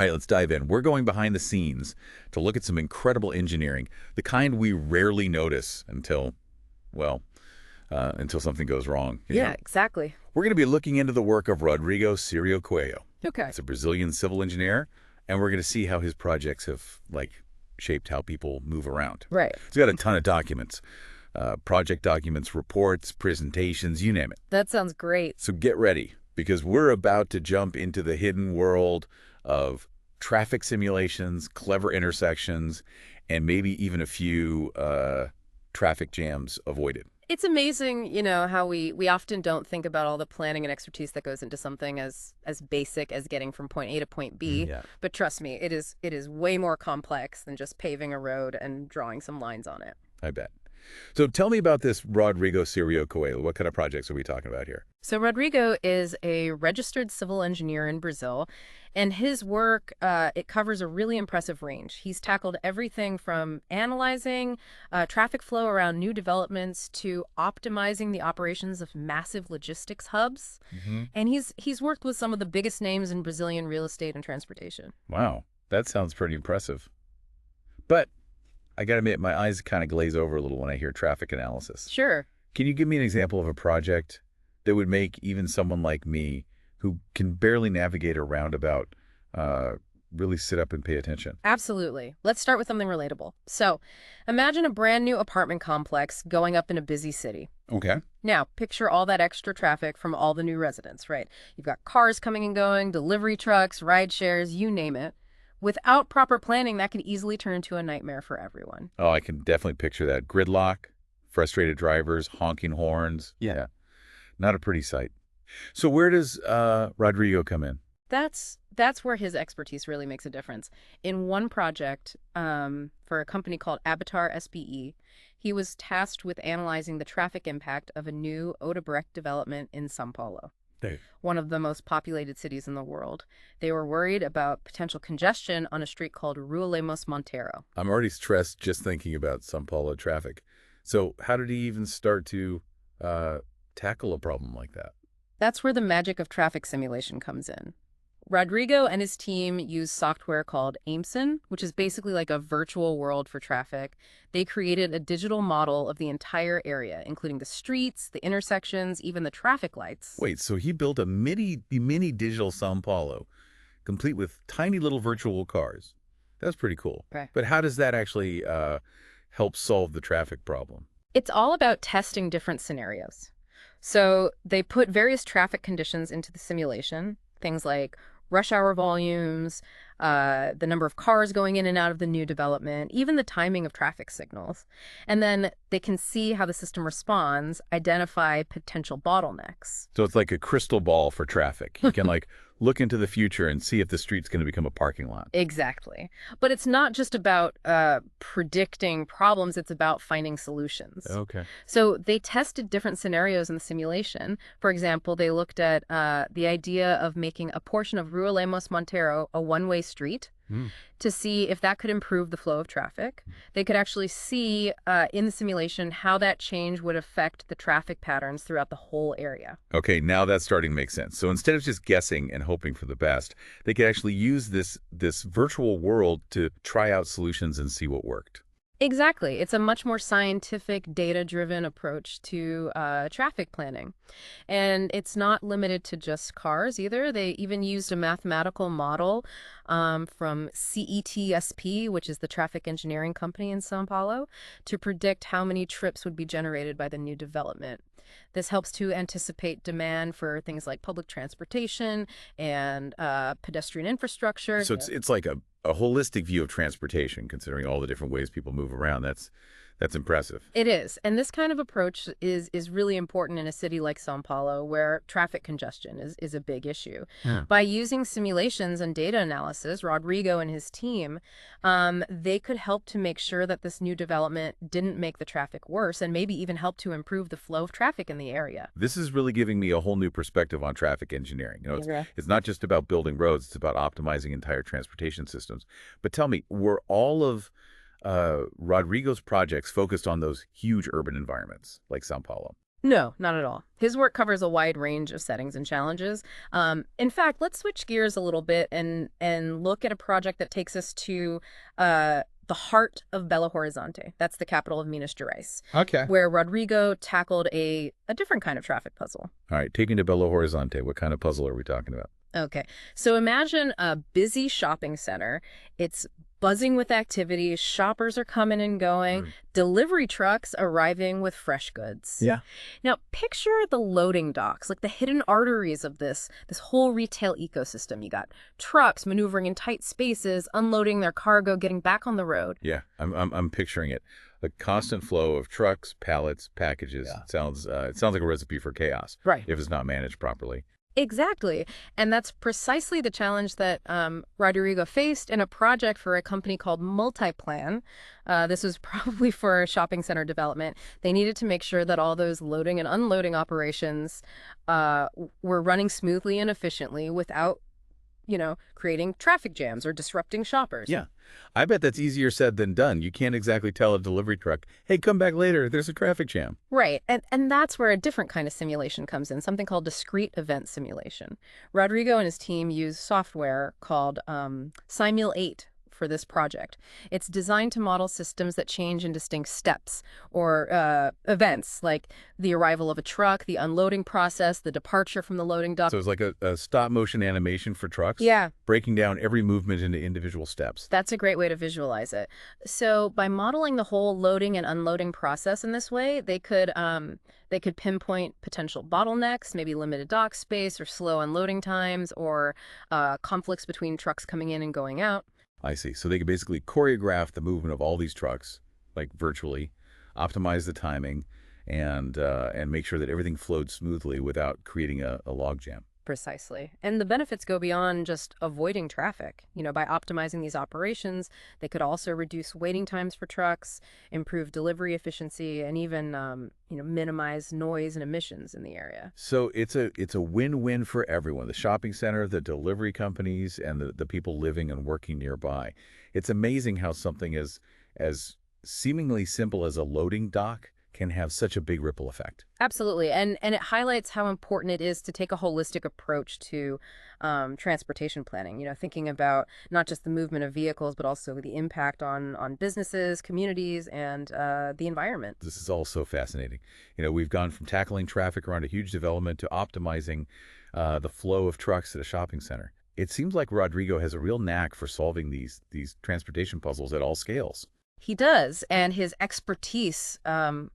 All right, let's dive in. We're going behind the scenes to look at some incredible engineering, the kind we rarely notice until, well, until something goes wrong. Yeah, exactly. We're going to be looking into the work of Rodrigo Coelho. Okay. He's a Brazilian civil engineer, and we're going to see how his projects have, shaped how people move around. Right. He's got a ton of documents, project documents, reports, presentations, you name it. That sounds great. So get ready, because we're about to jump into the hidden world of traffic simulations, clever intersections, and maybe even a few traffic jams avoided. It's amazing, how we often don't think about all the planning and expertise that goes into something as basic as getting from point A to point B. Yeah. But trust me, it is way more complex than just paving a road and drawing some lines on it. I bet. So tell me about this Rodrigo Coelho. What kind of projects are we talking about here? So Rodrigo is a registered civil engineer in Brazil, and his work, it covers a really impressive range. He's tackled everything from analyzing traffic flow around new developments to optimizing the operations of massive logistics hubs. And he's worked with some of the biggest names in Brazilian real estate and transportation. Wow, that sounds pretty impressive. But I got to admit, my eyes kind of glaze over a little when I hear traffic analysis. Sure. Can you give me an example of a project that would make even someone like me, who can barely navigate a roundabout, really sit up and pay attention? Absolutely. Let's start with something relatable. So imagine a brand new apartment complex going up in a busy city. Okay. Now, picture all that extra traffic from all the new residents, right? You've got cars coming and going, delivery trucks, ride shares, you name it. Without proper planning, that can easily turn into a nightmare for everyone. Oh, I can definitely picture that. Gridlock, frustrated drivers, honking horns. Yeah. Not a pretty sight. So where does Rodrigo come in? That's where his expertise really makes a difference. In one project, for a company called Avatar SBE, he was tasked with analyzing the traffic impact of a new Odebrecht development in São Paulo, one of the most populated cities in the world. They were worried about potential congestion on a street called Rua Lemos Monteiro. I'm already stressed just thinking about São Paulo traffic. So how did he even start to tackle a problem like that? That's where the magic of traffic simulation comes in. Rodrigo and his team use software called Aimson, which is basically like a virtual world for traffic. They created a digital model of the entire area, including the streets, the intersections, even the traffic lights. Wait, so he built a mini digital São Paulo, complete with tiny little virtual cars. That's pretty cool. Right. But how does that actually help solve the traffic problem? It's all about testing different scenarios. So they put various traffic conditions into the simulation, things like rush hour volumes, the number of cars going in and out of the new development, even the timing of traffic signals. And then they can see how the system responds, identify potential bottlenecks. So it's like a crystal ball for traffic. You can look into the future and see if the street's going to become a parking lot. Exactly. But it's not just about predicting problems, it's about finding solutions. Okay. So they tested different scenarios in the simulation. For example, they looked at the idea of making a portion of Rua Lemos Monteiro a one-way street to see if that could improve the flow of traffic. They could actually see in the simulation how that change would affect the traffic patterns throughout the whole area. Okay, now that's starting to make sense. So instead of just guessing and hoping for the best, they could actually use this virtual world to try out solutions and see what worked. Exactly. It's a much more scientific, data-driven approach to traffic planning. And it's not limited to just cars either. They even used a mathematical model from CETSP, which is the traffic engineering company in São Paulo, to predict how many trips would be generated by the new development. This helps to anticipate demand for things like public transportation and pedestrian infrastructure. So it's like a holistic view of transportation, considering all the different ways people move around. That's impressive. It is. And this kind of approach is really important in a city like São Paulo, where traffic congestion is a big issue. Yeah. By using simulations and data analysis, Rodrigo and his team, they could help to make sure that this new development didn't make the traffic worse and maybe even help to improve the flow of traffic in the area. This is really giving me a whole new perspective on traffic engineering. It's not just about building roads, it's about optimizing entire transportation systems. But tell me, were all of Rodrigo's projects focused on those huge urban environments like São Paulo? No, not at all. His work covers a wide range of settings and challenges. In fact, let's switch gears a little bit and look at a project that takes us to the heart of Belo Horizonte. That's the capital of Minas Gerais, Okay. where Rodrigo tackled a different kind of traffic puzzle. All right, taking to Belo Horizonte, what kind of puzzle are we talking about? Okay, so imagine a busy shopping center. It's buzzing with activity. Shoppers are coming and going. Mm. Delivery trucks arriving with fresh goods. Yeah. Now, picture the loading docks, like the hidden arteries of this whole retail ecosystem. You got trucks maneuvering in tight spaces, unloading their cargo, getting back on the road. Yeah, I'm picturing it. The constant flow of trucks, pallets, packages. Yeah. It sounds like a recipe for chaos Right. if it's not managed properly. Exactly. And that's precisely the challenge that Rodrigo faced in a project for a company called Multiplan. This was probably for shopping center development. They needed to make sure that all those loading and unloading operations were running smoothly and efficiently without, creating traffic jams or disrupting shoppers. Yeah, I bet that's easier said than done. You can't exactly tell a delivery truck, hey, come back later, there's a traffic jam. Right. And that's where a different kind of simulation comes in, something called discrete event simulation. Rodrigo and his team use software called Simul 8 for this project. It's designed to model systems that change in distinct steps or events, like the arrival of a truck, the unloading process, the departure from the loading dock. So it's like a stop-motion animation for trucks, Yeah, breaking down every movement into individual steps. that's a great way to visualize it. So by modeling the whole loading and unloading process in this way, they could pinpoint potential bottlenecks, maybe limited dock space or slow unloading times or conflicts between trucks coming in and going out. I see. So they could basically choreograph the movement of all these trucks, like virtually, optimize the timing, and make sure that everything flowed smoothly without creating a logjam. Precisely. And the benefits go beyond just avoiding traffic. By optimizing these operations, they could also reduce waiting times for trucks, improve delivery efficiency, and even, minimize noise and emissions in the area. So it's a win-win for everyone, the shopping center, the delivery companies, and the people living and working nearby. It's amazing how something as seemingly simple as a loading dock can have such a big ripple effect. Absolutely. And it highlights how important it is to take a holistic approach to transportation planning, thinking about not just the movement of vehicles, but also the impact on businesses, communities, and the environment. This is all so fascinating. We've gone from tackling traffic around a huge development to optimizing the flow of trucks at a shopping center. It seems like Rodrigo has a real knack for solving these transportation puzzles at all scales. He does, and his expertise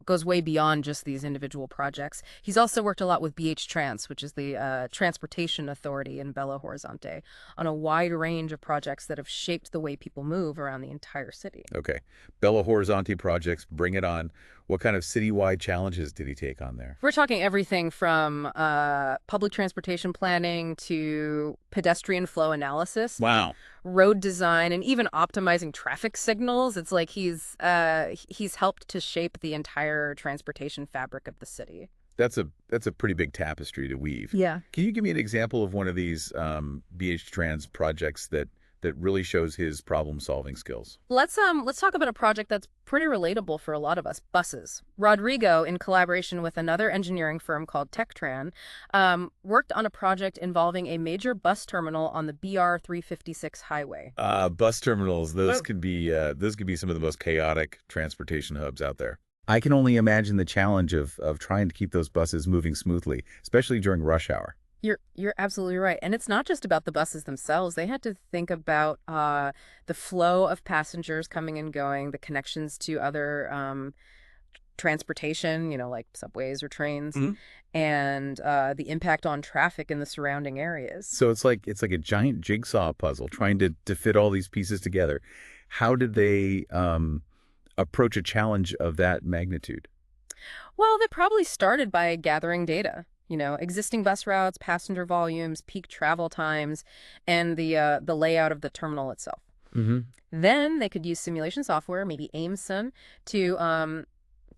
goes way beyond just these individual projects. He's also worked a lot with BH Trans, which is the transportation authority in Belo Horizonte, on a wide range of projects that have shaped the way people move around the entire city. Okay. Belo Horizonte projects, bring it on. What kind of citywide challenges did he take on there? We're talking everything from public transportation planning to pedestrian flow analysis, Wow. road design, and even optimizing traffic signals. It's like he's helped to shape the entire transportation fabric of the city. That's a pretty big tapestry to weave. Yeah. Can you give me an example of one of these BH Trans projects that really shows his problem-solving skills? Let's talk about a project that's pretty relatable for a lot of us, buses. Rodrigo, in collaboration with another engineering firm called TechTran, worked on a project involving a major bus terminal on the BR 356 highway. Bus terminals, those could be some of the most chaotic transportation hubs out there. I can only imagine the challenge of trying to keep those buses moving smoothly, especially during rush hour. You're absolutely right. And it's not just about the buses themselves. They had to think about the flow of passengers coming and going, the connections to other transportation, like subways or trains, and the impact on traffic in the surrounding areas. So it's like a giant jigsaw puzzle trying to fit all these pieces together. How did they approach a challenge of that magnitude? Well, they probably started by gathering data. Existing bus routes, passenger volumes, peak travel times, and the layout of the terminal itself. Mm-hmm. Then they could use simulation software, maybe AIMSON,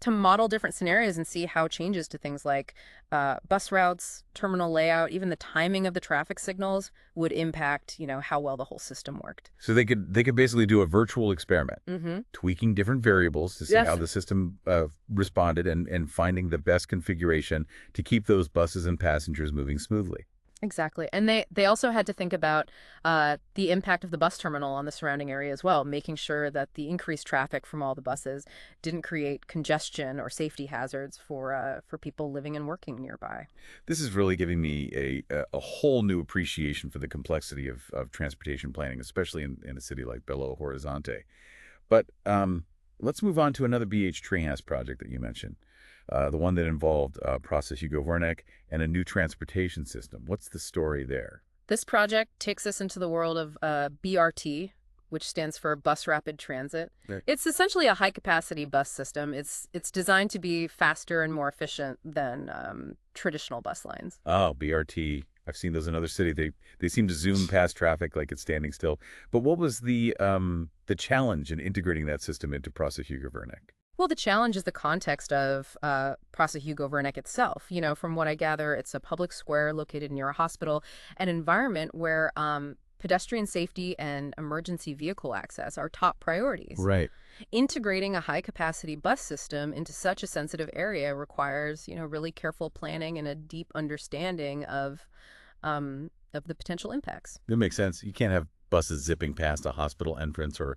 to model different scenarios and see how changes to things like bus routes, terminal layout, even the timing of the traffic signals would impact, how well the whole system worked. So they could basically do a virtual experiment, Mm-hmm. tweaking different variables to see how Yes. the system responded and finding the best configuration to keep those buses and passengers moving smoothly. Exactly. And they also had to think about the impact of the bus terminal on the surrounding area as well, making sure that the increased traffic from all the buses didn't create congestion or safety hazards for people living and working nearby. This is really giving me a whole new appreciation for the complexity of transportation planning, especially in a city like Belo Horizonte. But let's move on to another BH TreeHouse project that you mentioned, the one that involved Process Hugo Wernick and a new transportation system. What's the story there? This project takes us into the world of BRT, which stands for Bus Rapid Transit. Right. It's essentially a high-capacity bus system. It's designed to be faster and more efficient than traditional bus lines. Oh, BRT. I've seen those in other cities. They seem to zoom past traffic like it's standing still. But what was the challenge in integrating that system into Process Hugo Wernick? Well, the challenge is the context of Prasa Hugo Wernick itself. From what I gather, it's a public square located near a hospital, an environment where pedestrian safety and emergency vehicle access are top priorities. Right. Integrating a high-capacity bus system into such a sensitive area requires, really careful planning and a deep understanding of the potential impacts. That makes sense. You can't have buses zipping past a hospital entrance or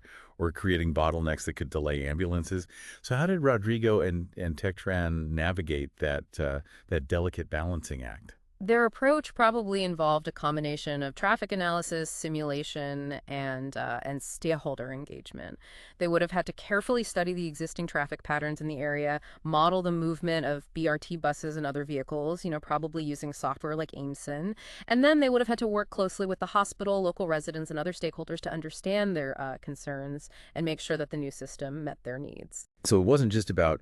creating bottlenecks that could delay ambulances. So how did Rodrigo and Tectran navigate that delicate balancing act? Their approach probably involved a combination of traffic analysis, simulation, and stakeholder engagement. They would have had to carefully study the existing traffic patterns in the area, model the movement of BRT buses and other vehicles, probably using software like Aimson, and then they would have had to work closely with the hospital, local residents, and other stakeholders to understand their concerns and make sure that the new system met their needs. So it wasn't just about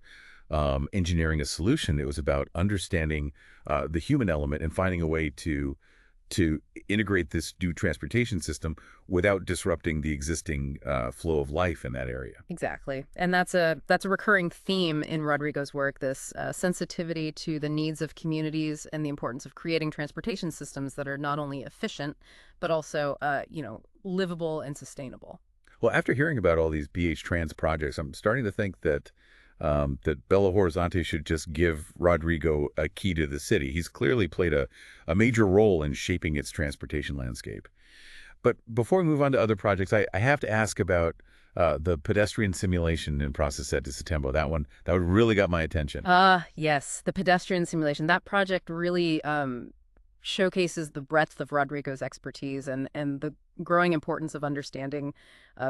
engineering a solution. It was about understanding the human element and finding a way to integrate this new transportation system without disrupting the existing flow of life in that area. Exactly. And that's a recurring theme in Rodrigo's work, this sensitivity to the needs of communities and the importance of creating transportation systems that are not only efficient, but also, livable and sustainable. Well, after hearing about all these BH Trans projects, I'm starting to think that Belo Horizonte should just give Rodrigo a key to the city. He's clearly played a major role in shaping its transportation landscape. But before we move on to other projects, I have to ask about the pedestrian simulation in Processet de Setembro. That one really got my attention. Yes, the pedestrian simulation. That project really showcases the breadth of Rodrigo's expertise and the growing importance of understanding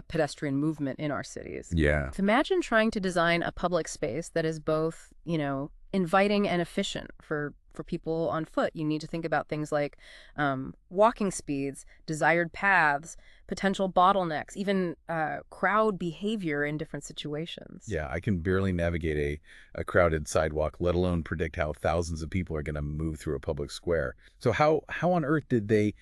pedestrian movement in our cities. Yeah. Imagine trying to design a public space that is both, inviting and efficient for people on foot. You need to think about things like walking speeds, desired paths, potential bottlenecks, even crowd behavior in different situations. Yeah, I can barely navigate a crowded sidewalk, let alone predict how thousands of people are going to move through a public square. So how on earth did they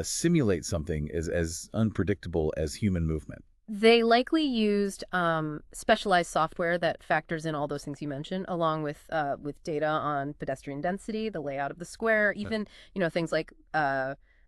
simulate something as unpredictable as human movement? They likely used specialized software that factors in all those things you mentioned, along with data on pedestrian density, the layout of the square, even things like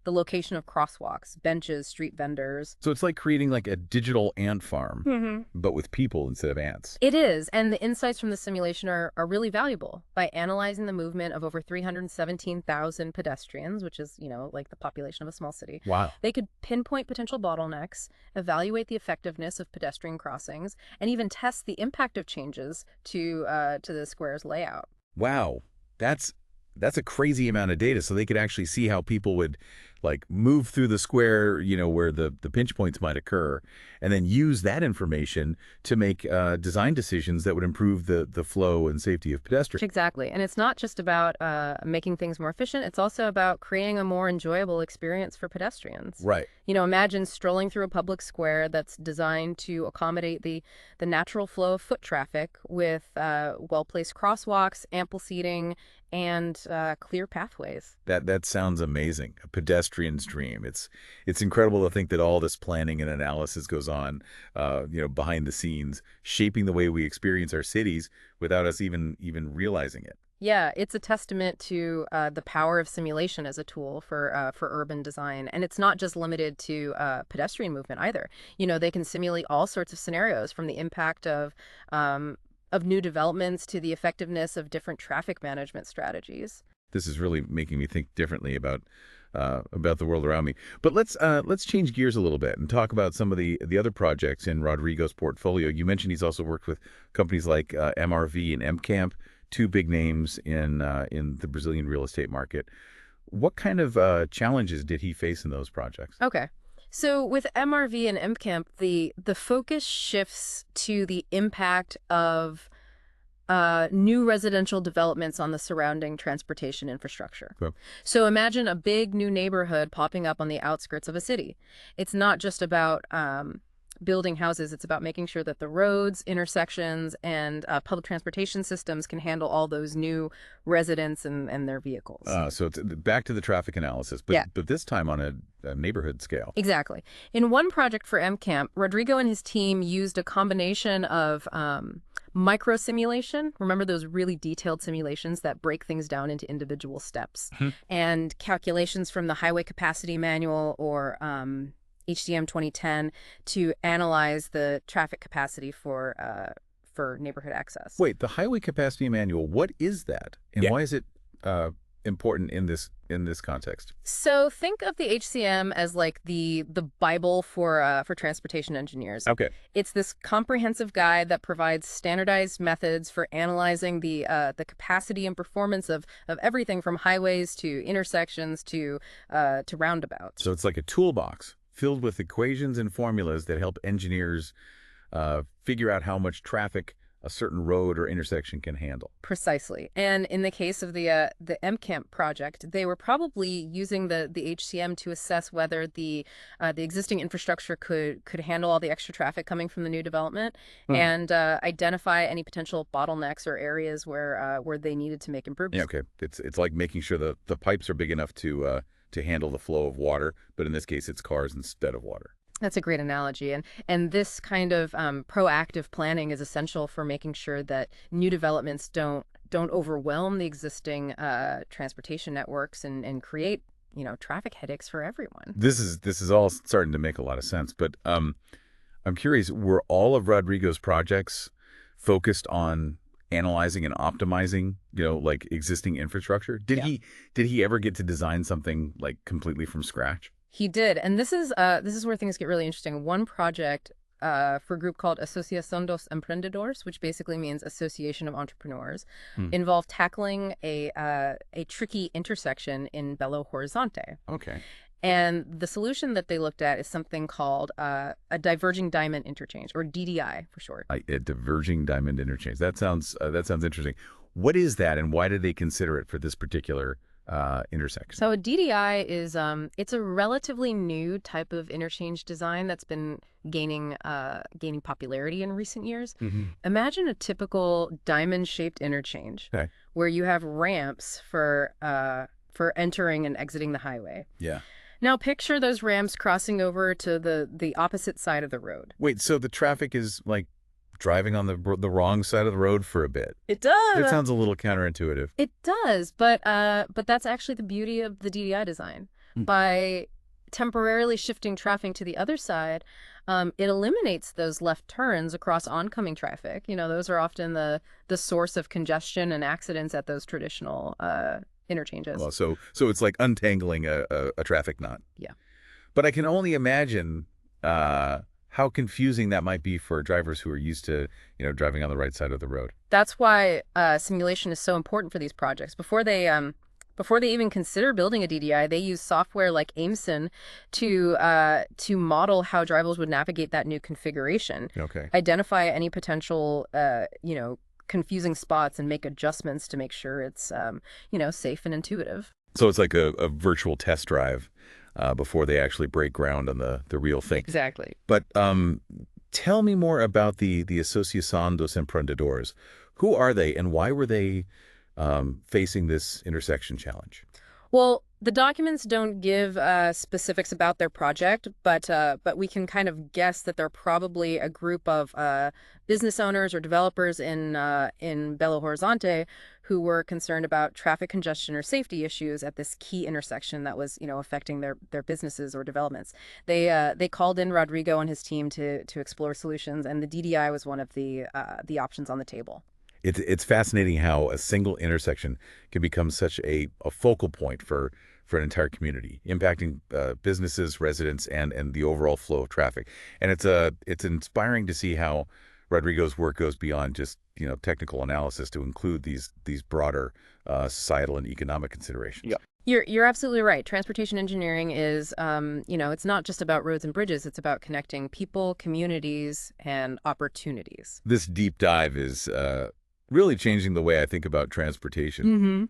the location of crosswalks, benches, street vendors. So it's like creating like a digital ant farm, Mm-hmm. but with people instead of ants. It is, and the insights from the simulation are really valuable. By analyzing the movement of over 317,000 pedestrians, which is, like the population of a small city, Wow. they could pinpoint potential bottlenecks, evaluate the effectiveness of pedestrian crossings, and even test the impact of changes to the square's layout. Wow. That's a crazy amount of data. So they could actually see how people would like move through the square, where the pinch points might occur, and then use that information to make design decisions that would improve the flow and safety of pedestrians. Exactly. And it's not just about making things more efficient. It's also about creating a more enjoyable experience for pedestrians. Right. Imagine strolling through a public square that's designed to accommodate the natural flow of foot traffic with well-placed crosswalks, ample seating, and clear pathways. That sounds amazing. A pedestrian's dream. It's incredible to think that all this planning and analysis goes on, behind the scenes, shaping the way we experience our cities without us even realizing it. Yeah, it's a testament to the power of simulation as a tool for urban design, and it's not just limited to pedestrian movement either. They can simulate all sorts of scenarios, from the impact of new developments to the effectiveness of different traffic management strategies. This is really making me think differently about the world around me. But let's change gears a little bit and talk about some of the other projects in Rodrigo's portfolio. You mentioned he's also worked with companies like MRV and MCamp, two big names in the Brazilian real estate market. What kind of challenges did he face in those projects? Okay. So with MRV and MCamp, the focus shifts to the impact of new residential developments on the surrounding transportation infrastructure. Okay. So imagine a big new neighborhood popping up on the outskirts of a city. It's not just about building houses. It's about making sure that the roads, intersections, and public transportation systems can handle all those new residents and their vehicles. So it's back to the traffic analysis, but Yeah. but this time on a neighborhood scale. Exactly. In one project for MCamp, Rodrigo and his team used a combination of micro simulation. Remember those really detailed simulations that break things down into individual steps, and calculations from the Highway Capacity Manual, or HDM 2010, to analyze the traffic capacity for neighborhood access. Wait, the Highway Capacity Manual, what is that? And Yeah. why is it important in this context? So think of the HCM as like the Bible for transportation engineers. Okay. It's this comprehensive guide that provides standardized methods for analyzing the capacity and performance of everything from highways to intersections to roundabouts. So it's like a toolbox filled with equations and formulas that help engineers figure out how much traffic a certain road or intersection can handle. Precisely. And in the case of the MCamp project, they were probably using the HCM to assess whether the existing infrastructure could handle all the extra traffic coming from the new development, and identify any potential bottlenecks or areas where they needed to make Yeah, improvements. okay. It's like making sure the pipes are big enough to handle the flow of water, but in this case, it's cars instead of water. That's a great analogy. And this kind of proactive planning is essential for making sure that new developments don't overwhelm the existing transportation networks and create, traffic headaches for everyone. This is all starting to make a lot of sense, but I'm curious, were all of Rodrigo's projects focused on analyzing and optimizing, like existing infrastructure? Did Yeah. he ever get to design something like completely from scratch? He did, and this is where things get really interesting. One project for a group called Asociação dos Empreendedores, which basically means Association of Entrepreneurs, involved tackling a tricky intersection in Belo Horizonte. Okay. And the solution that they looked at is something called a diverging diamond interchange, or DDI for short. A diverging diamond interchange. That sounds interesting. What is that, and why did they consider it for this particular intersection? So a DDI is it's a relatively new type of interchange design that's been gaining popularity in recent years. Imagine a typical diamond-shaped interchange, Okay. where you have ramps for entering and exiting the highway. Yeah. Now picture those ramps crossing over to the opposite side of the road. Wait, so the traffic is like driving on the wrong side of the road for a bit. It does. That sounds a little counterintuitive. It does, but that's actually the beauty of the DDI design. By temporarily shifting traffic to the other side, it eliminates those left turns across oncoming traffic. Those are often the source of congestion and accidents at those traditional interchanges. Well, so it's like untangling a traffic knot. Yeah. But I can only imagine how confusing that might be for drivers who are used to, driving on the right side of the road. That's why simulation is so important for these projects. Before they even consider building a DDI, they use software like Aimson to model how drivers would navigate that new configuration. Okay. Identify any potential confusing spots and make adjustments to make sure it's safe and intuitive. So it's like a virtual test drive before they actually break ground on the real thing. Exactly. But tell me more about the Associação dos Empreendedores. Who are they, and why were they facing this intersection challenge? Well, the documents don't give specifics about their project, but we can kind of guess that they're probably a group of business owners or developers in Belo Horizonte who were concerned about traffic congestion or safety issues at this key intersection that was, affecting their businesses or developments. They called in Rodrigo and his team to explore solutions, and the DDI was one of the options on the table. It's fascinating how a single intersection can become such a focal point for an entire community, impacting businesses, residents, and the overall flow of traffic. And it's inspiring to see how Rodrigo's work goes beyond just technical analysis to include these broader societal and economic considerations. Yeah. You're absolutely right. Transportation engineering is, it's not just about roads and bridges. It's about connecting people, communities, and opportunities. This deep dive is really changing the way I think about transportation. Mm-hmm.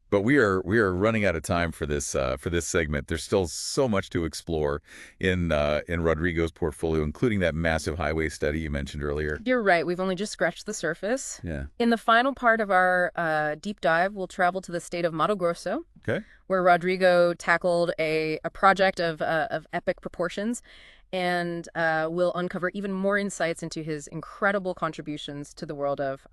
But we are running out of time for this segment. There's still so much to explore in Rodrigo's portfolio, including that massive highway study you mentioned earlier. You're right. We've only just scratched the surface. Yeah. In the final part of our deep dive, we'll travel to the state of Mato Grosso, Okay. where Rodrigo tackled a project of epic proportions, and we'll uncover even more insights into his incredible contributions to the world of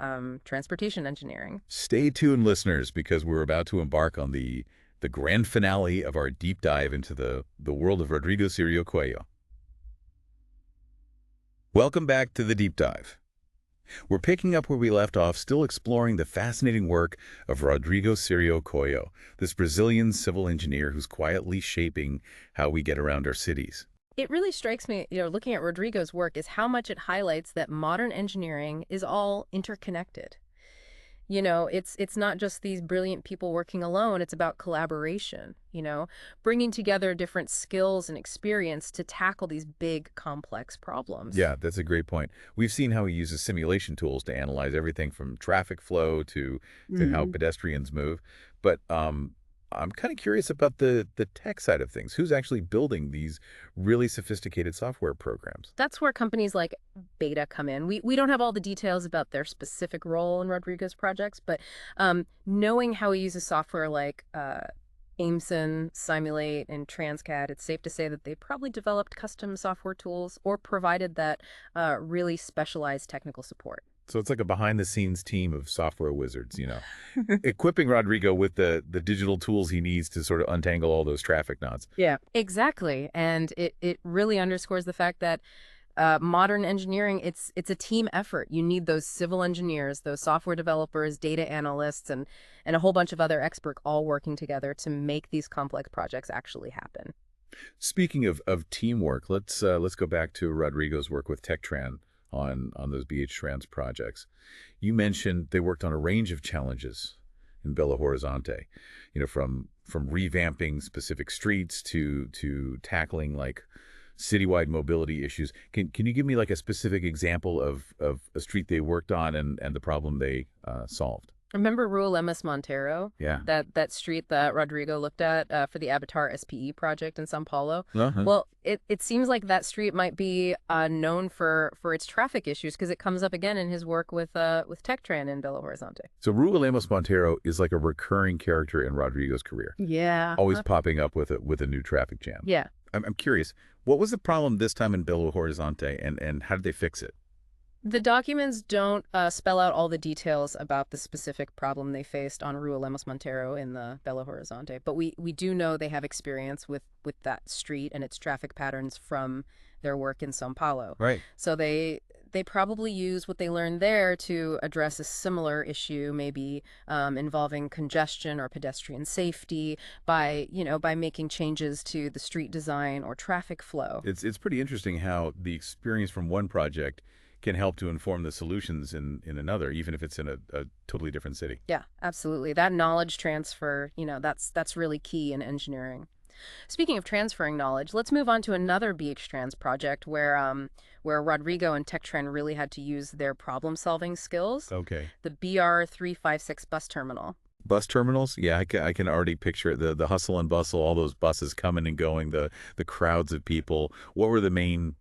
transportation engineering. Stay tuned, listeners, because we're about to embark on the grand finale of our deep dive into the world of Rodrigo Sirio Cuello. Welcome back to the deep dive. We're picking up where we left off, still exploring the fascinating work of Rodrigo Sirio Cuello, this Brazilian civil engineer who's quietly shaping how we get around our cities. It really strikes me, looking at Rodrigo's work, is how much it highlights that modern engineering is all interconnected. It's not just these brilliant people working alone. It's about collaboration, bringing together different skills and experience to tackle these big, complex problems. Yeah, that's a great point. We've seen how he uses simulation tools to analyze everything from traffic flow to how pedestrians move. But I'm kind of curious about the tech side of things. Who's actually building these really sophisticated software programs? That's where companies like Beta come in. We don't have all the details about their specific role in Rodrigo's projects, but knowing how he uses software like Aimson, Simulate, and Transcad, it's safe to say that they probably developed custom software tools or provided that really specialized technical support. So it's like a behind-the-scenes team of software wizards, equipping Rodrigo with the digital tools he needs to sort of untangle all those traffic knots. Yeah, exactly. And it really underscores the fact that modern engineering, it's a team effort. You need those civil engineers, those software developers, data analysts, and a whole bunch of other experts all working together to make these complex projects actually happen. Speaking of teamwork, let's go back to Rodrigo's work with TechTran on those BH Trans projects. You mentioned they worked on a range of challenges in Belo Horizonte, from revamping specific streets to tackling like citywide mobility issues. Can you give me like a specific example of a street they worked on and the problem they solved? Remember Rua Lemus Montero? Yeah. That street that Rodrigo looked at for the Avatar SPE project in São Paulo? Uh-huh. Well, it seems like that street might be known for its traffic issues because it comes up again in his work with TechTran in Belo Horizonte. So Rua Lemos Montero is like a recurring character in Rodrigo's career, Yeah. always popping up with a new traffic jam. Yeah. I'm curious, what was the problem this time in Belo Horizonte, and how did they fix it? The documents don't spell out all the details about the specific problem they faced on Rua Lemos Montero in the Belo Horizonte, but we do know they have experience with that street and its traffic patterns from their work in São Paulo. Right. So they probably use what they learned there to address a similar issue, maybe involving congestion or pedestrian safety by making changes to the street design or traffic flow. It's pretty interesting how the experience from one project can help to inform the solutions in another, even if it's in a totally different city. Yeah, absolutely. That knowledge transfer, that's really key in engineering. Speaking of transferring knowledge, let's move on to another BH-Trans project where Rodrigo and TechTran really had to use their problem-solving skills. Okay. The BR-356 bus terminal. Bus terminals? Yeah, I can already picture it. The hustle and bustle, all those buses coming and going, the crowds of people. What were the main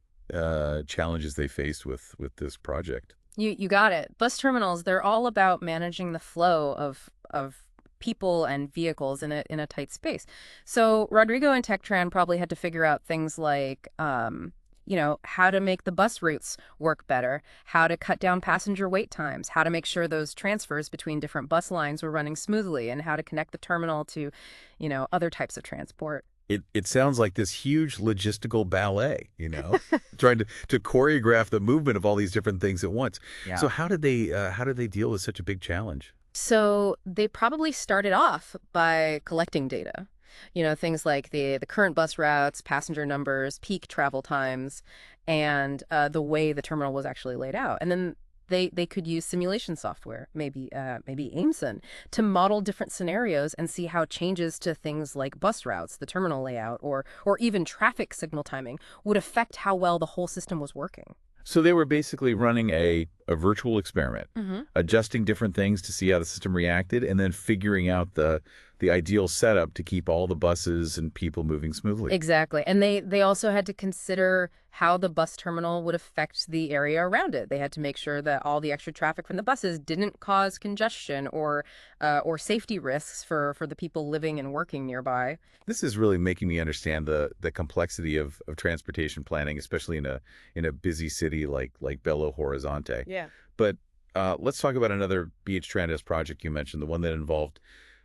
challenges they faced with this project? You got it. Bus terminals, they're all about managing the flow of of people and vehicles in a tight space. So Rodrigo and Techtran probably had to figure out things like how to make the bus routes work better, how to cut down passenger wait times, how to make sure those transfers between different bus lines were running smoothly, and how to connect the terminal to, other types of transport. It sounds like this huge logistical ballet, trying to choreograph the movement of all these different things at once. Yeah. So how did they deal with such a big challenge? So they probably started off by collecting data. Things like the current bus routes, passenger numbers, peak travel times, and the way the terminal was actually laid out. And then they could use simulation software, maybe Aimson, to model different scenarios and see how changes to things like bus routes, the terminal layout, or even traffic signal timing would affect how well the whole system was working. So they were basically running a virtual experiment, Hmm. adjusting different things to see how the system reacted, and then figuring out the ideal setup to keep all the buses and people moving smoothly. Exactly. And they also had to consider how the bus terminal would affect the area around it. They had to make sure that all the extra traffic from the buses didn't cause congestion or safety risks for the people living and working nearby. This is really making me understand the complexity of transportation planning, especially in a busy city like Belo Horizonte. Yeah. But let's talk about another BH Transit project you mentioned, the one that involved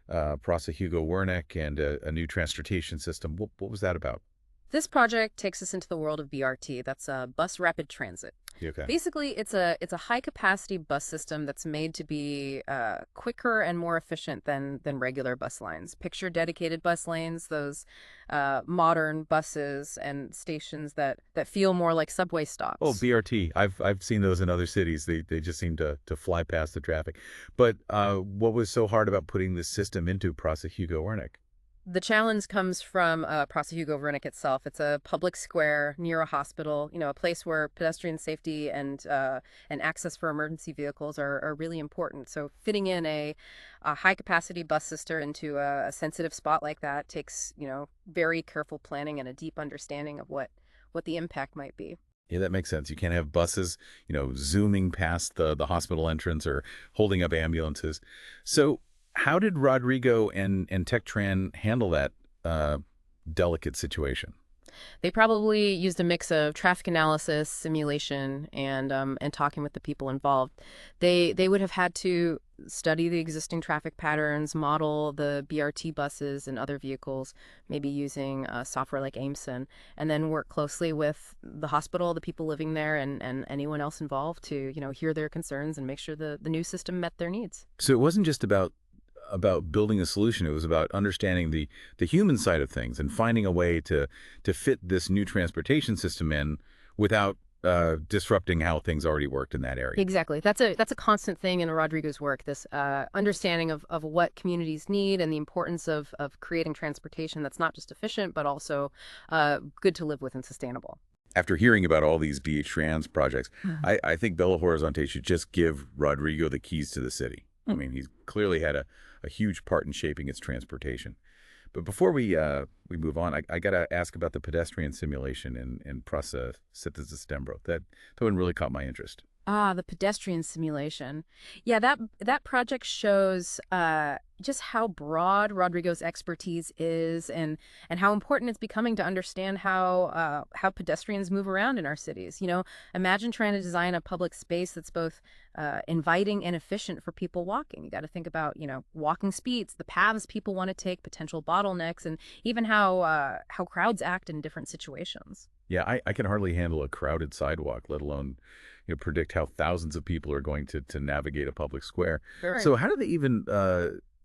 Praça Hugo Wernick and a new transportation system. What was that about? This project takes us into the world of BRT. That's bus rapid transit. Yeah, okay. Basically, it's a high capacity bus system that's made to be quicker and more efficient than regular bus lines. Picture dedicated bus lanes, those modern buses and stations that feel more like subway Oh, stops. BRT. I've seen those in other cities. They just seem to fly past the traffic. But what was so hard about putting this system into Praça Hugo Wernick? The challenge comes from Praça Hugo Wernick itself. It's a public square near a hospital, a place where pedestrian safety and access for emergency vehicles are really important. So fitting in a high capacity bus system into a sensitive spot like that takes, very careful planning and a deep understanding of what the impact might be. Yeah, that makes sense. You can't have buses, zooming past the hospital entrance or holding up ambulances. So how did Rodrigo and Techtran handle that uh, delicate situation? They probably used a mix of traffic analysis, simulation, and talking with the people involved. They would have had to study the existing traffic patterns, model the BRT buses and other vehicles, maybe using software like Aimson, and then work closely with the hospital, the people living there, and anyone else involved to hear their concerns and make sure the new system met their needs. So it wasn't just about building a solution. It was about understanding the human side of things and finding a way to fit this new transportation system in without disrupting how things already worked in that area. Exactly. That's a constant thing in Rodrigo's work, this understanding of what communities need and the importance of creating transportation that's not just efficient, but also good to live with and sustainable. After hearing about all these BH Trans projects, Mhm. I think Belo Horizonte should just give Rodrigo the keys to the city. I Mm. mean, he's clearly had a huge part in shaping its transportation. But before we move on, I got to ask about the pedestrian simulation in Praça 7 de Setembro. That one really caught my interest. Ah, the pedestrian simulation. Yeah, that project shows just how broad Rodrigo's expertise is, and how important it's becoming to understand how pedestrians move around in our cities. Imagine trying to design a public space that's both inviting and efficient for people walking. You got to think about walking speeds, the paths people want to take, potential bottlenecks, and even how crowds act in different situations. Yeah, I can hardly handle a crowded sidewalk, let alone predict how thousands of people are going to navigate a public square. Sure. So how do they even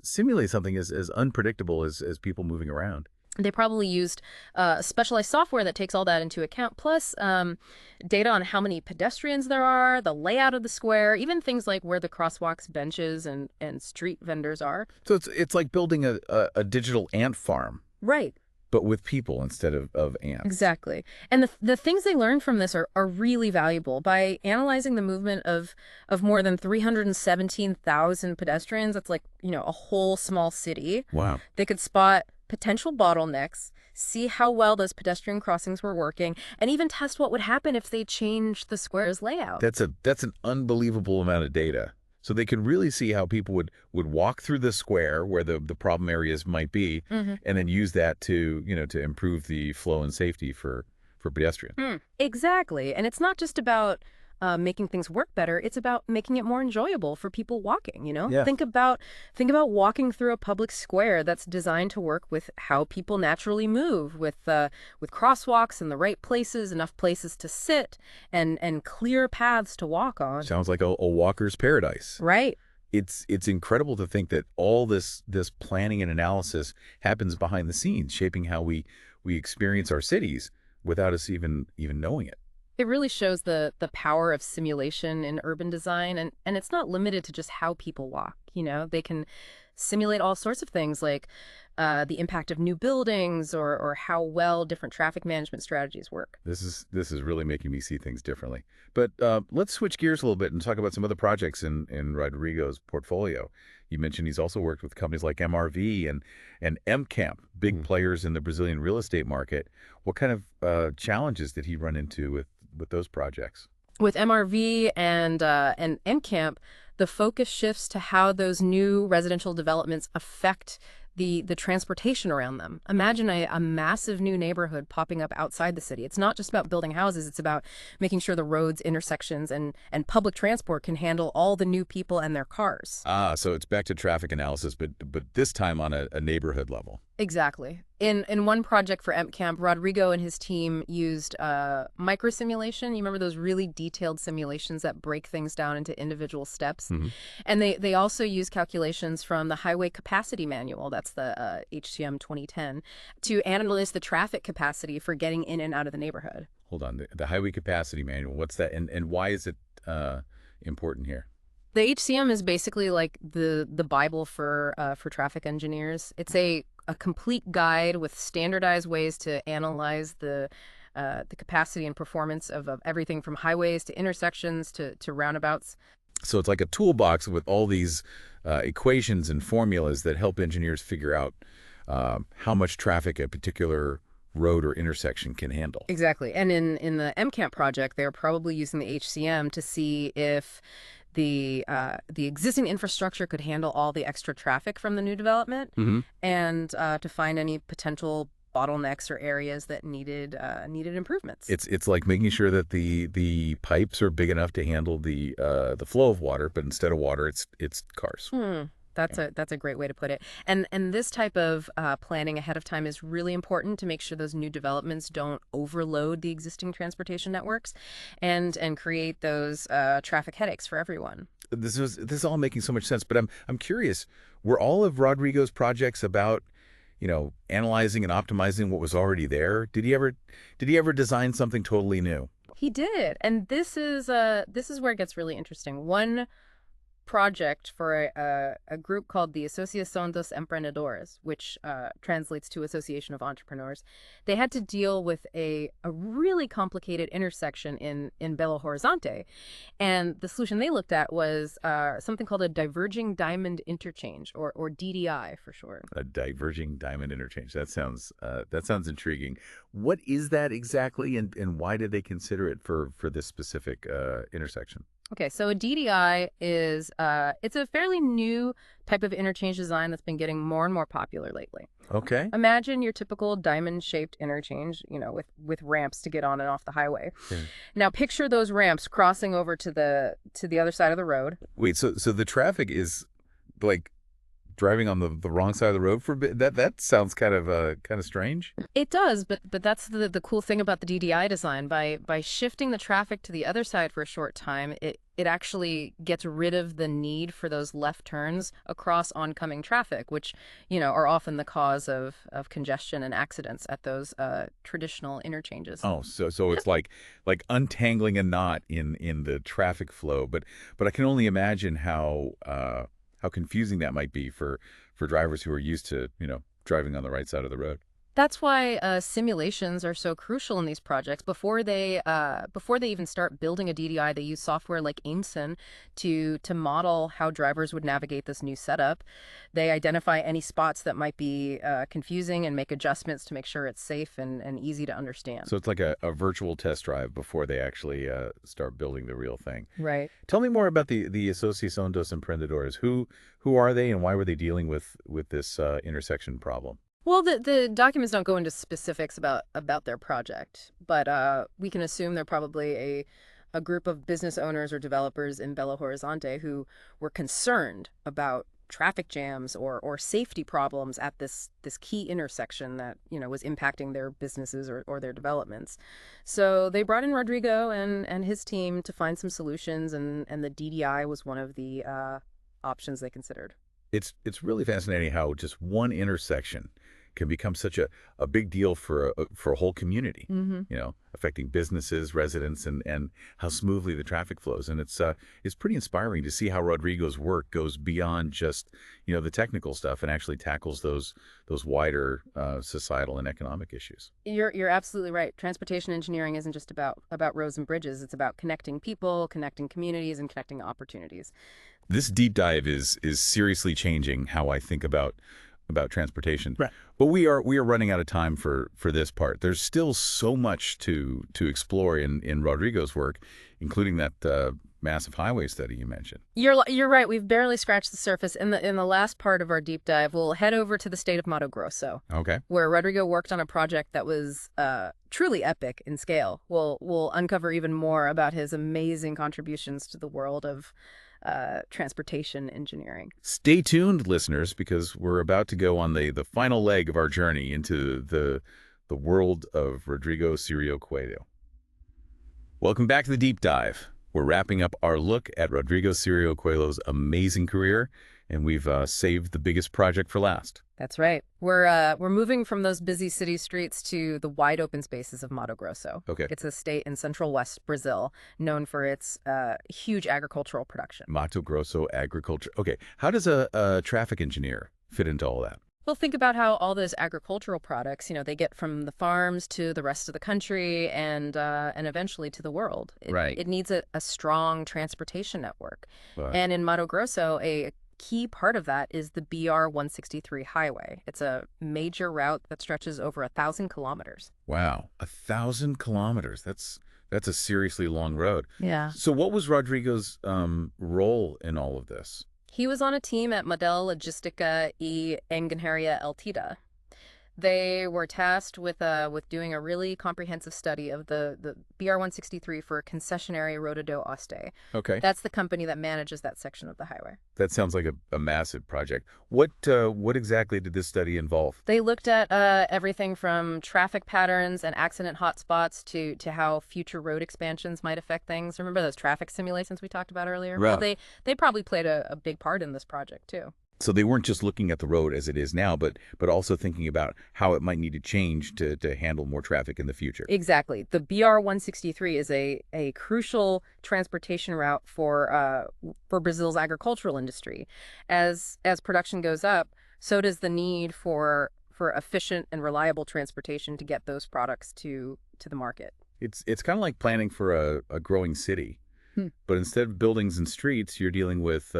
simulate something as unpredictable as people moving around? They probably used specialized software that takes all that into account, plus data on how many pedestrians there are, the layout of the square, even things like where the crosswalks, benches, and street vendors are. So it's like building a digital ant farm, Right. but with people instead of ants. Exactly. And the things they learn from this are really valuable. By analyzing the movement of more than 317,000 pedestrians, that's like, a whole small city, Wow. they could spot potential bottlenecks, see how well those pedestrian crossings were working, and even test what would happen if they changed the square's layout. That's an unbelievable amount of data. So they can really see how people would walk through the square where the problem areas might be, Hmm. and then use that to, to improve the flow and safety for pedestrians. Exactly. And it's not just about making things work better. It's about making it more enjoyable for people walking, you know? Yeah. Think about walking through a public square that's designed to work with how people naturally move, with crosswalks in the right places, enough places to sit, and clear paths to walk on. Sounds like a walker's paradise. Right. It's incredible to think that all this planning and analysis happens behind the scenes, shaping how we experience our cities without us even knowing it. It really shows the power of simulation in urban design, and it's not limited to just how people walk, you know? They can simulate all sorts of things like the impact of new buildings or how well different traffic management strategies work. This is really making me see things differently. But let's switch gears a little bit and talk about some other projects in Rodrigo's portfolio. You mentioned he's also worked with companies like MRV and MCamp, big players in the Brazilian real estate market. What kind of challenges did he run into with those projects? With MRV and NCamp, the focus shifts to how those new residential developments affect the transportation around them. Imagine a massive new neighborhood popping up outside the city. It's not just about building houses, it's about making sure the roads, intersections, and public transport can handle all the new people and their cars. Ah, so it's back to traffic analysis, but this time on a neighborhood level. Exactly. In one project for EmpCamp, Rodrigo and his team used micro simulation. You remember those really detailed simulations that break things down into individual steps? And they also use calculations from the Highway Capacity Manual, that's the HCM 2010, to analyze the traffic capacity for getting in and out of the neighborhood. Hold on, the Highway Capacity Manual. What's that, and why is it important here? The HCM is basically like the Bible for traffic engineers. It's a complete guide with standardized ways to analyze the capacity and performance of everything from highways to intersections to roundabouts. So it's like a toolbox with all these equations and formulas that help engineers figure out how much traffic a particular road or intersection can handle. Exactly. And in the MCAMP project, they're probably using the HCM to see if the existing infrastructure could handle all the extra traffic from the new development, and to find any potential bottlenecks or areas that needed improvements. It's like making sure that the pipes are big enough to handle the flow of water, but instead of water, it's cars. That's a great way to put it. And this type of planning ahead of time is really important to make sure those new developments don't overload the existing transportation networks and create those traffic headaches for everyone. This is all making so much sense, but I'm curious, were all of Rodrigo's projects about, analyzing and optimizing what was already there? Did he ever design something totally new? He did, and this is where it gets really interesting. One project for a group called the Asociação dos Empreendedores, which translates to Association of Entrepreneurs. They had to deal with a really complicated intersection in Belo Horizonte. And the solution they looked at was something called a diverging diamond interchange, or DDI for short. A diverging diamond interchange. That sounds intriguing. What is that exactly, and why did they consider it for this specific intersection? Okay, so a DDI is it's a fairly new type of interchange design that's been getting more and more popular lately. Okay. Imagine your typical diamond-shaped interchange, with ramps to get on and off the highway. Yeah. Now picture those ramps crossing over to the other side of the road. Wait, so the traffic is like driving on the wrong side of the road for a bit? That sounds kind of strange. It does, but that's the cool thing about the DDI design. By shifting the traffic to the other side for a short time, it actually gets rid of the need for those left turns across oncoming traffic, which, are often the cause of congestion and accidents at those traditional interchanges. Oh, so it's like untangling a knot in the traffic flow, but I can only imagine how confusing that might be for drivers who are used to, driving on the right side of the road. That's why simulations are so crucial in these projects. Before they even start building a DDI, they use software like Aimson to model how drivers would navigate this new setup. They identify any spots that might be confusing and make adjustments to make sure it's safe and easy to understand. So it's like a virtual test drive before they actually start building the real thing. Right. Tell me more about the Asociación dos Emprendedores. Who are they, and why were they dealing with this intersection problem? Well, the documents don't go into specifics about their project, but we can assume they're probably a group of business owners or developers in Belo Horizonte who were concerned about traffic jams or safety problems at this key intersection that, was impacting their businesses or their developments. So they brought in Rodrigo and his team to find some solutions, and the DDI was one of the options they considered. It's really fascinating how just one intersection can become such a big deal for a whole community, Hmm. affecting businesses, residents, and how smoothly the traffic flows. And it's pretty inspiring to see how Rodrigo's work goes beyond just, the technical stuff and actually tackles those wider societal and economic issues. You're absolutely right. Transportation engineering isn't just about roads and bridges. It's about connecting people, connecting communities, and connecting opportunities. This deep dive is seriously changing how I think about transportation. Right. But we are running out of time for this part. There's still so much to explore in Rodrigo's work, including that massive highway study you mentioned. You're right. We've barely scratched the surface. In the last part of our deep dive, we'll head over to the state of Mato Grosso, Okay. where Rodrigo worked on a project that was truly epic in scale. We'll uncover even more about his amazing contributions to the world of transportation engineering. Stay tuned, listeners, because we're about to go on the final leg of our journey into the world of Rodrigo Sirio Coelho. Welcome back to the deep dive. We're wrapping up our look at Rodrigo Sirio Coelho's amazing career, and we've saved the biggest project for last. That's right. We're moving from those busy city streets to the wide open spaces of Mato Grosso. Okay. It's a state in central west Brazil known for its huge agricultural production. Mato Grosso agriculture. Okay, how does a traffic engineer fit into all that? Well, think about how all those agricultural products, they get from the farms to the rest of the country and eventually to the world. Right. It needs a strong transportation network. But And in Mato Grosso, a key part of that is the BR 163 highway. It's a major route that stretches over 1,000 kilometers. wow, 1,000 kilometers. That's a seriously long road. Yeah. So what was Rodrigo's role in all of this? He was on a team at Model Logistica e Engenharia Eltida. They were tasked with doing a really comprehensive study of the BR 163 for concessionary Rota do Oeste. Okay. That's the company that manages that section of the highway. That sounds like a massive project. What exactly did this study involve? They looked at everything from traffic patterns and accident hotspots to how future road expansions might affect things. Remember those traffic simulations we talked about earlier? Right. Well, they probably played a big part in this project too. So they weren't just looking at the road as it is now, but also thinking about how it might need to change to handle more traffic in the future. Exactly. The BR 163 is a crucial transportation route for Brazil's agricultural industry. As production goes up, so does the need for efficient and reliable transportation to get those products to the market. It's kind of like planning for a growing city, but instead of buildings and streets, you're dealing with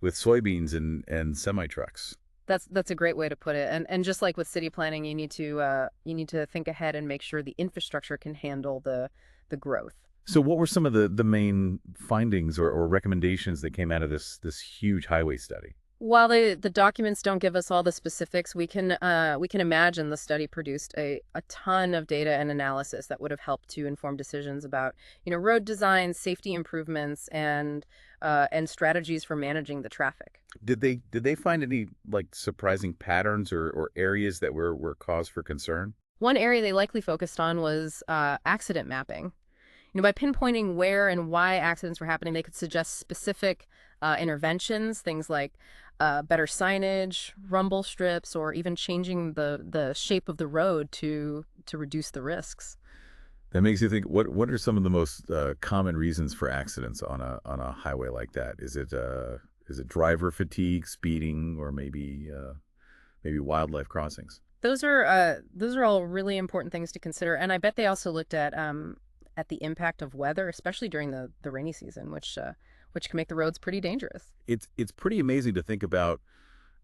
soybeans and semi trucks. That's a great way to put it. And just like with city planning, you need to think ahead and make sure the infrastructure can handle the growth. So what were some of the main findings or recommendations that came out of this huge highway study? While the documents don't give us all the specifics, we can imagine the study produced a ton of data and analysis that would have helped to inform decisions about road design, safety improvements, and strategies for managing the traffic. Did they find any like surprising patterns or areas that were cause for concern? One area they likely focused on was accident mapping. By pinpointing where and why accidents were happening, they could suggest specific interventions, things like better signage, rumble strips, or even changing the shape of the road to reduce the risks. That makes you think. What are some of the most common reasons for accidents on a highway like that? Is it driver fatigue, speeding, or maybe wildlife crossings? Those are all really important things to consider, and I bet they also looked at the impact of weather, especially during the rainy season, which can make the roads pretty dangerous. It's pretty amazing to think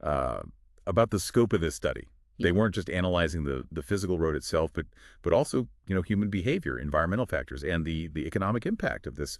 uh, about the scope of this study. They Yeah. weren't just analyzing the physical road itself, but also human behavior, environmental factors, and the economic impact of this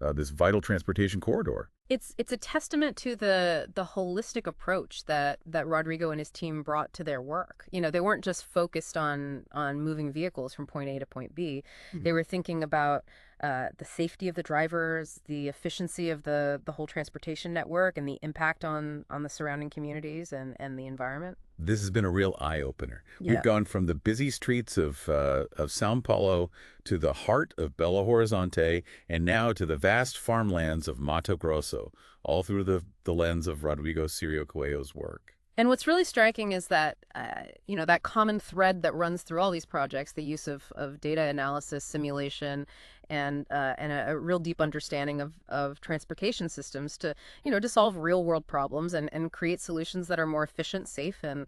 vital transportation corridor. It's a testament to the holistic approach that Rodrigo and his team brought to their work. They weren't just focused on moving vehicles from point A to point B. They were thinking about the safety of the drivers, the efficiency of the whole transportation network, and the impact on the surrounding communities and the environment. This has been a real eye-opener. We've Yeah. gone from the busy streets of São Paulo to the heart of Belo Horizonte and now to the vast farmlands of Mato Grosso, all through the lens of Rodrigo Sirio Coelho's work. And what's really striking is that, that common thread that runs through all these projects, the use of data analysis, simulation, and a real deep understanding of transportation systems to solve real world problems and create solutions that are more efficient, safe, and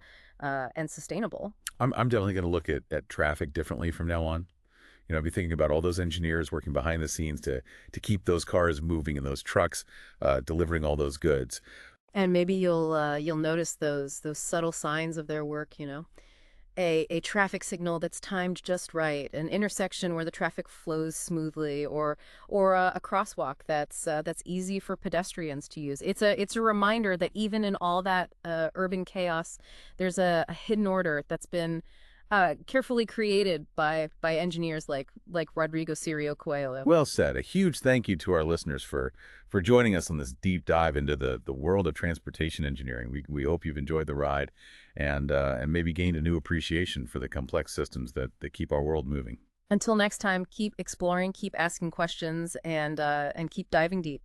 sustainable. I'm definitely going to look at traffic differently from now on. I'll be thinking about all those engineers working behind the scenes to keep those cars moving and those trucks delivering all those goods. And maybe you'll notice those subtle signs of their work, a traffic signal that's timed just right, an intersection where the traffic flows smoothly, or a crosswalk that's easy for pedestrians to use. It's a reminder that even in all that urban chaos, there's a hidden order that's been carefully created by engineers like Rodrigo Sirio Coelho. Well said. A huge thank you to our listeners for joining us on this deep dive into the world of transportation engineering. We hope you've enjoyed the ride and maybe gained a new appreciation for the complex systems that keep our world moving. Until next time, keep exploring, keep asking questions, and keep diving deep.